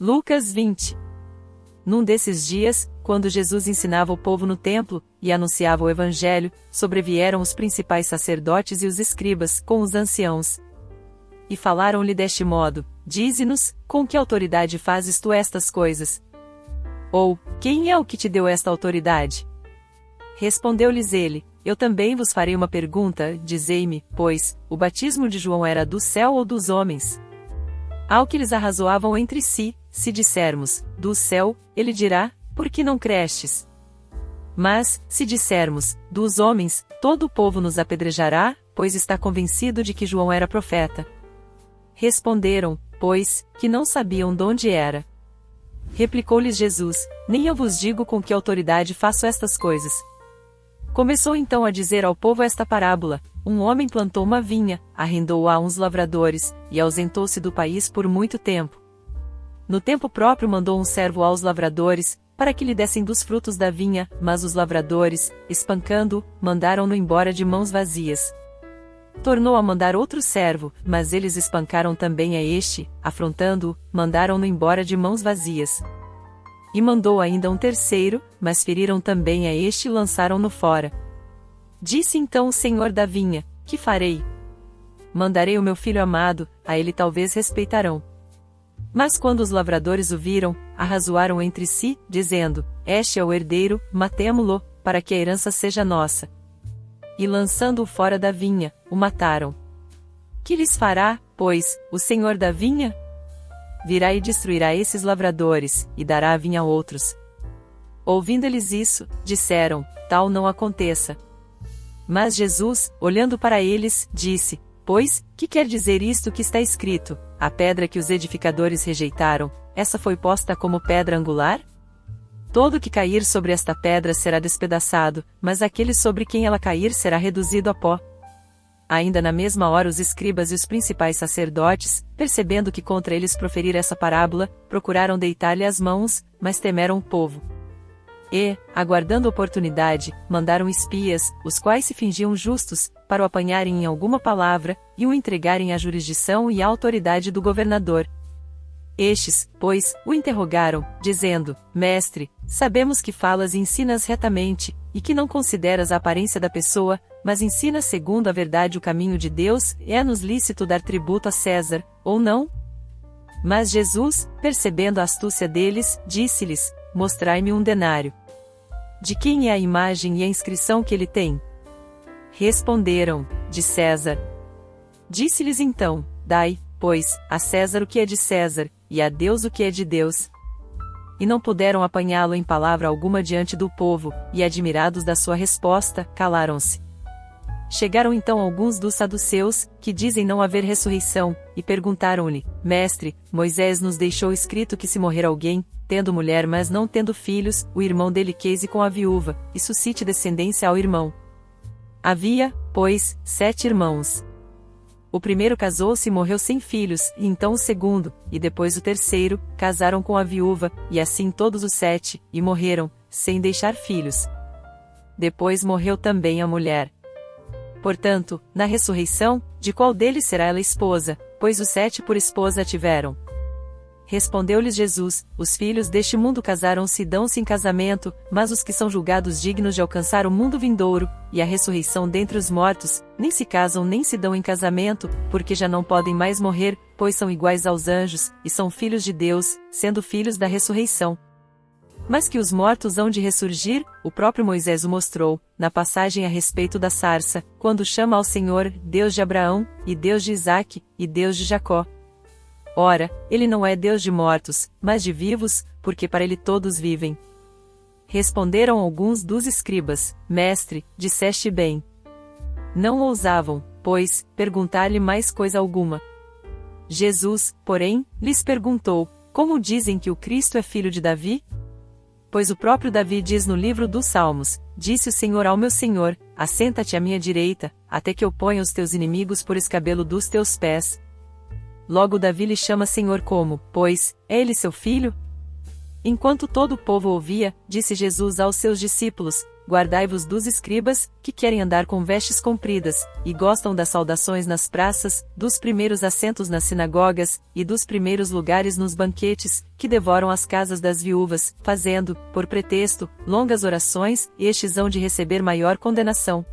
Lucas 20. Num desses dias, quando Jesus ensinava o povo no templo, e anunciava o evangelho, sobrevieram os principais sacerdotes e os escribas, com os anciãos. E falaram-lhe deste modo: Dize-nos, com que autoridade fazes tu estas coisas? Ou, quem é o que te deu esta autoridade? Respondeu-lhes ele: Eu também vos farei uma pergunta, dizei-me, pois, o batismo de João era do céu ou dos homens? Ao que eles arrazoavam entre si, se dissermos, do céu, ele dirá, por que não crestes? Mas, se dissermos, dos homens, todo o povo nos apedrejará, pois está convencido de que João era profeta. Responderam, pois, que não sabiam de onde era. Replicou-lhes Jesus: Nem eu vos digo com que autoridade faço estas coisas. Começou então a dizer ao povo esta parábola: Um homem plantou uma vinha, arrendou-a a uns lavradores, e ausentou-se do país por muito tempo. No tempo próprio mandou um servo aos lavradores, para que lhe dessem dos frutos da vinha, mas os lavradores, espancando-o, mandaram-no embora de mãos vazias. Tornou a mandar outro servo, mas eles espancaram também a este, afrontando-o, mandaram-no embora de mãos vazias. E mandou ainda um terceiro, mas feriram também a este e lançaram-no fora. Disse então o senhor da vinha: Que farei? Mandarei o meu filho amado, a ele talvez respeitarão. Mas quando os lavradores o viram, arrazoaram entre si, dizendo: Este é o herdeiro, matemo-lo, para que a herança seja nossa. E lançando-o fora da vinha, o mataram. Que lhes fará, pois, o senhor da vinha? Virá e destruirá esses lavradores, e dará a vinha a outros. Ouvindo eles isso, disseram: Tal não aconteça. Mas Jesus, olhando para eles, disse: Pois, que quer dizer isto que está escrito? A pedra que os edificadores rejeitaram, essa foi posta como pedra angular? Todo que cair sobre esta pedra será despedaçado, mas aquele sobre quem ela cair será reduzido a pó. Ainda na mesma hora os escribas e os principais sacerdotes, percebendo que contra eles proferir essa parábola, procuraram deitar-lhe as mãos, mas temeram o povo. E, aguardando oportunidade, mandaram espias, os quais se fingiam justos, para o apanharem em alguma palavra, e o entregarem à jurisdição e à autoridade do governador. Estes, pois, o interrogaram, dizendo: Mestre, sabemos que falas e ensinas retamente, e que não consideras a aparência da pessoa, mas ensinas segundo a verdade o caminho de Deus. É-nos lícito dar tributo a César, ou não? Mas Jesus, percebendo a astúcia deles, disse-lhes: Mostrai-me um denário. De quem é a imagem e a inscrição que ele tem? Responderam: De César. Disse-lhes então: Dai, pois, a César o que é de César, e a Deus o que é de Deus. E não puderam apanhá-lo em palavra alguma diante do povo, e admirados da sua resposta, calaram-se. Chegaram então alguns dos saduceus, que dizem não haver ressurreição, e perguntaram-lhe: Mestre, Moisés nos deixou escrito que se morrer alguém, tendo mulher mas não tendo filhos, o irmão dele case com a viúva, e suscite descendência ao irmão. Havia, pois, 7 irmãos. O primeiro casou-se e morreu sem filhos, e então o segundo, e depois o terceiro, casaram com a viúva, e assim todos os 7, e morreram, sem deixar filhos. Depois morreu também a mulher. Portanto, na ressurreição, de qual deles será ela esposa, pois os 7 por esposa a tiveram? Respondeu-lhes Jesus: Os filhos deste mundo casaram-se e dão-se em casamento, mas os que são julgados dignos de alcançar o mundo vindouro, e a ressurreição dentre os mortos, nem se casam nem se dão em casamento, porque já não podem mais morrer, pois são iguais aos anjos, e são filhos de Deus, sendo filhos da ressurreição. Mas que os mortos hão de ressurgir, o próprio Moisés o mostrou, na passagem a respeito da sarça, quando chama ao Senhor, Deus de Abraão, e Deus de Isaque, e Deus de Jacó. Ora, ele não é Deus de mortos, mas de vivos, porque para ele todos vivem. Responderam alguns dos escribas: Mestre, disseste bem. Não ousavam, pois, perguntar-lhe mais coisa alguma. Jesus, porém, lhes perguntou: Como dizem que o Cristo é filho de Davi? Pois o próprio Davi diz no livro dos Salmos: Disse o Senhor ao meu Senhor: Assenta-te à minha direita, até que eu ponha os teus inimigos por escabelo dos teus pés. Logo Davi lhe chama Senhor como, pois, é ele seu filho? Enquanto todo o povo ouvia, disse Jesus aos seus discípulos: guardai-vos dos escribas, que querem andar com vestes compridas, e gostam das saudações nas praças, dos primeiros assentos nas sinagogas, e dos primeiros lugares nos banquetes, que devoram as casas das viúvas, fazendo, por pretexto, longas orações, e estes hão de receber maior condenação.